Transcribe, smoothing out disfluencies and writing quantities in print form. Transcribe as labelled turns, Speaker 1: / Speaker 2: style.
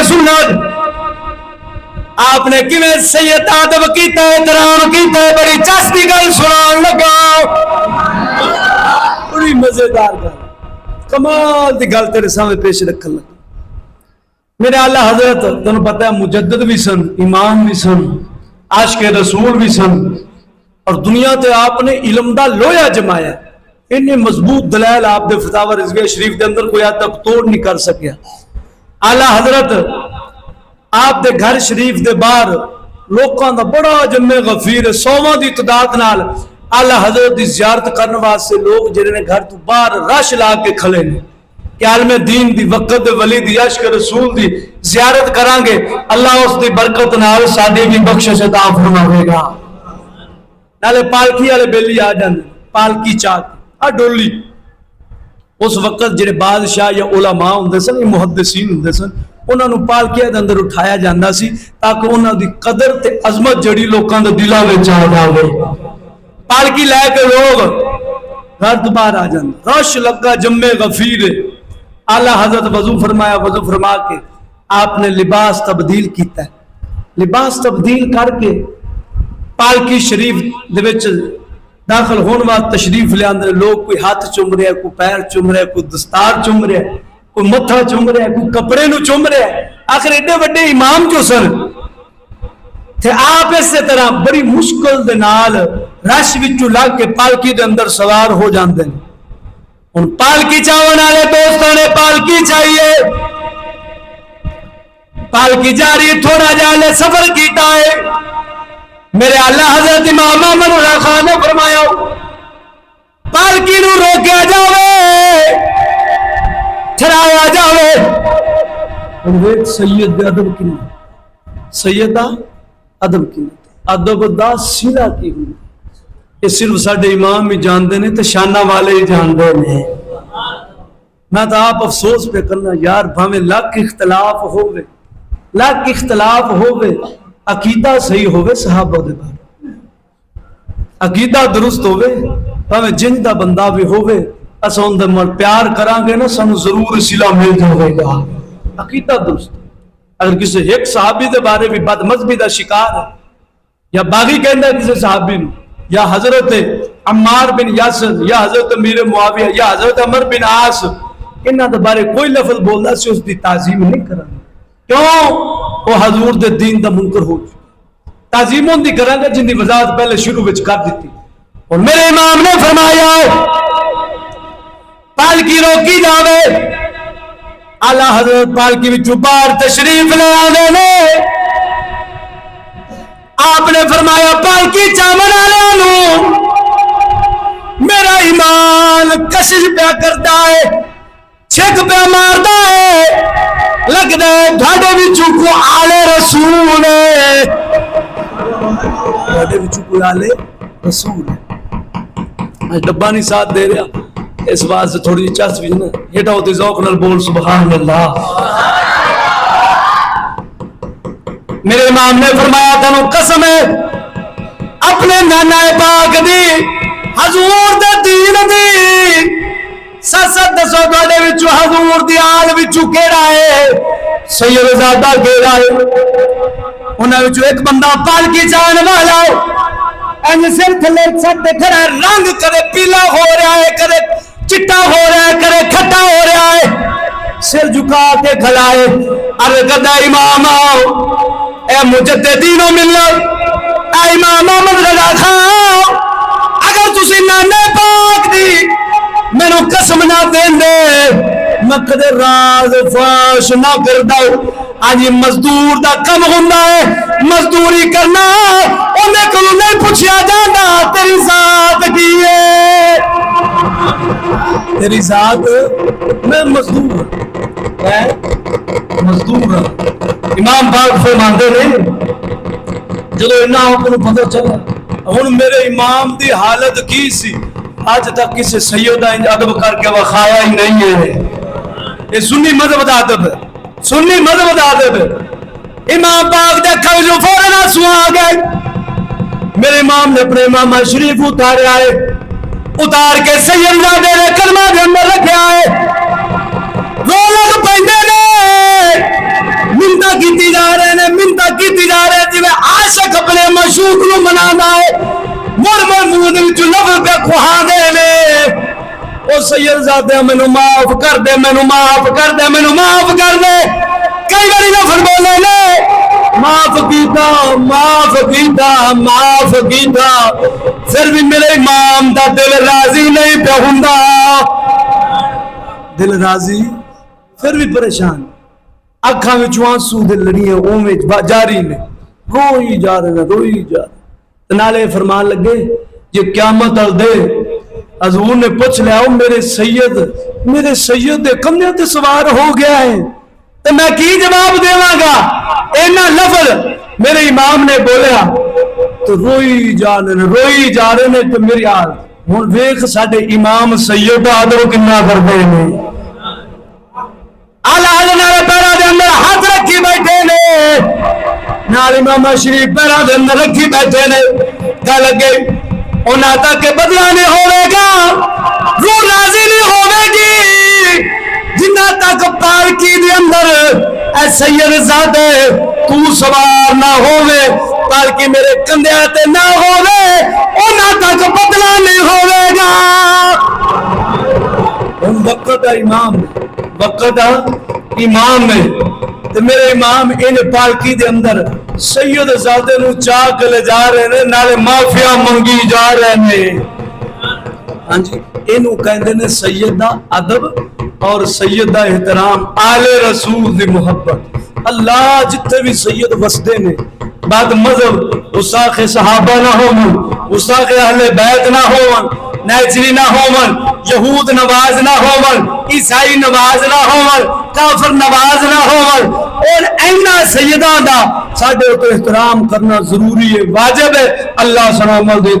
Speaker 1: سننا آپ نے کیویں سید ادب کیتا ہے احترام کیتا ہے بڑی چستی گل سنان لگا بڑی مزیدار گل کمال دی گل تیرے سامنے پیش رکھن لگا میرے اعلیٰ حضرت تمہیں پتہ ہے مجدد بھی سن امام بھی سن عاشق رسول بھی سن اور دنیا تے آپ نے علم دا لویا جمایا انہیں مضبوط دلائل آپ دے فتاوی رضویہ شریف دے اندر کوئی حد تک توڑ نہیں کر سکیا اعلیٰ حضرت آپ دے گھر شریف دے باہر لوکاں دا بڑا جمع غفیر ہے 100 دی تعداد نال اعلیٰ حضرت دی زیارت کرنے واسطے لوگ جنہوں نے گھر تو باہر رش لا کے کھلے نے کہ عالم دین دی وقت دے ولی دی عشق رسول دی زیارت کران گے اللہ اس دی برکت نال ساڈی بھی بخشش عطا فرماوے گا نالے پالکی والے بیلی آ جاندے پالکی چاک ڈولی اس وقت جڑے بادشاہ یا علماء ہوندے سن محدثین ہوندے سن انہاں نوں پالکیاں دے اندر اٹھایا جاندا سی تاکہ انہاں دی قدر تے عظمت جڑی لوکاں دے دلاں وچ آ جاوے پالکی لے کے لوگ گھر تو باہر آ جاندے رش لگا جمع غفیر اعلیٰ حضرت وضو فرمایا وضو فرما کے آپ نے لباس تبدیل کیتا ہے لباس تبدیل کر کے پالکی شریف دے وچ داخل ہونے واسطے تشریف لے آندے لوگ کوئی ہاتھ چوم رہا ہے کوئی پیر چوم رہا ہے کوئی دستار چوم رہا ہے کوئی متھا چوم رہا ہے کوئی کپڑے نو چوم رہا ہے آخر ایڈے بڑے امام جو سن تھے آپ اس طرح بڑی مشکل دے نال رش وچوں لگ کے پالکی دے اندر سوار ہو جاندے ہیں ان پالکی چاون والے دوستوں نے پالکی چاہیے پالکی جاری تھوڑا جالے سفر کیتا ہے میرے اللہ حضرت امام احمد اللہ خان نے فرمایا پالکی نو روکیا جاوے ٹھہرایا جاوے اور سید دے ادب کی سیدہ ادب کی ادب دا سیرا کی ہوئی یہ صرف ساڈے امام ہی جاندے نے تے شانہ والے ہی جاندے نے میں تو آپ افسوس پہ کرنا یار بھاویں لاکھ اختلاف ہوئے لاکھ اختلاف ہوئے عقیدہ صحیح ہوئے صحابہ دے بارے عقیدہ درست ہوئے بھاویں جن دا بندہ بھی ہوئے اساں اون دے مل پیار کران گے نا سانو ضرور صلہ مل جاوے گا عقیدہ درست اگر کسی ایک صحابی دے بارے بھی بد مذہبی دا شکار ہے یا باغی کہندا ہے کسی صحابی نو یا حضرت عمار بن یاسر یا حضرت امیر معاویہ یا حضرت عمر بن عاص انہاں دے بارے کوئی لفظ بولدا سی اس دی تعظیم نہیں کرنا کیوں وہ حضور دے دین دا منکر ہو تعظیم ان دی کرانگا جن دی وضاحت پہلے شروع وچ کر دیتی اور میرے امام نے فرمایا پالکی روکی جاوے اعلیٰ حضرت پالکی وچوں باہر تشریف لے آنے نے آپ نے فرمایا پالکی چاون والے نوں میرا ایمان کشش پیا کرتا ہے چھک پیا ماردا ہے لگدا ہے تھاڈے وچوں کو آلے رسول ہے تھاڈے وچوں کوئی آلے رسول ہے ڈبہ نہیں ساتھ دے رہا اس بات سے تھوڑی چس بھی نا ہیٹا ہوتی ذوق نال بول سبحان اللہ میرے امام نے فرمایا تانوں قسم ہے اپنے نانا پاک دی حضور دے دین دی سات دسو تھوڑے وچوں حضور دی آل وچوں کیڑا ہے سید زادہ کیڑا ہے انہاں وچوں ایک بندہ پالکی جان والا اینج سر تھلے چھت تے کھڑا رنگ کدے پیلا ہو رہا ہے کدے چٹا ہو رہا ہے کدے کھٹا ہو رہا ہے سر جھکا کے کھڑا ہے عرض کردا امام اے مجددین و ملت اے امام احمد رضا خان اگر تسی نانے پاک دی مینو قسم نہ دیندے میں کدے راز فاش نہ کردا آج مزدور دا کم ہوندا ہے مزدوری کرنا اونے کولوں نہیں پوچھیا جاندا تیری ذات کی ہے تیری ذات میں مزدور امام پاک فرماندے نے جدوں انہاں کو پتہ چلا ہن میرے امام دی حالت کی سی آج تک کسی سیدہ انج ادب کر کے وخایا ہی نہیں ہے یہ سنی مذہب دا ادب ہے سنی مذہب دا ادب ہے امام پاک دے کھوجو فوراً آنسو آ گئے میرے امام نے اپنے امام شریف اتارے آئے اتار کے سید زادے نے کلمہ دے اندر رکھے آئے رو لگ پہنے نے مخلوق نو منانا ہے مر منہ دے وچوں لفظ پہ کھا دے نے او سید زادے مینوں معاف کر دے مینوں معاف کر دے مینوں معاف کر دے کئی باری لفظ بولے نے معاف کیتا معاف کیتا معاف کیتا پھر بھی میرے امام دا دل راضی نہیں پہ ہوندا دل راضی پھر بھی پریشان اکھاں وچوں آنسو دے لڑیاں اوویں جاری نے روئی جا رہے روئی جا رہے نالے فرمان لگے یہ قیامت ال دے حضور نے پوچھ لیا میرے سید دے کندھے تے سوار ہو گیا ہے تو میں کی جواب دیواں گا اینا لفظ میرے امام نے بولیا تو روئی جا رہے نے تو میری حال ہن ویکھ ساڈے امام سید ادب کنا کردے نے آلہ نال پیرا دے اندر ہاتھ رکھی بیٹھے نے نال امام شریف پیرا دے اندر رکھی بیٹھے نے گل لگے انہاں تک کہ بدلہ نہیں ہوے گا روح راضی نہیں ہوے گی جنہ تک پالکی دے اندر اے سید زادے تو سوار نہ ہوے پالکی میرے کندھیاں تے نہ ہوے انہاں تک بدلہ نہیں ہوے گا ہن وقت امام وقت امام میں تے میرے امام ان پالکی دے اندر سید زادے نو چاک لے جا رہے نے نالے معافیا منگی جا رہے نے ہاں جی اینو کہندے نے سید دا ادب اور سید دا احترام آل رسول دی محبت اللہ جتنے بھی سید وسدے نے بعد مذہب استاق صحابہ نہ ہون استاق اہل بیت نہ ہون نیچری نہ ہون یہود نواز نہ ہون عیسائی نواز نہ ہون کافر نواز نہ ہون اور اینا سیدان دا ساڈے تے احترام کرنا ضروری ہے واجب ہے اللہ سلام علیکم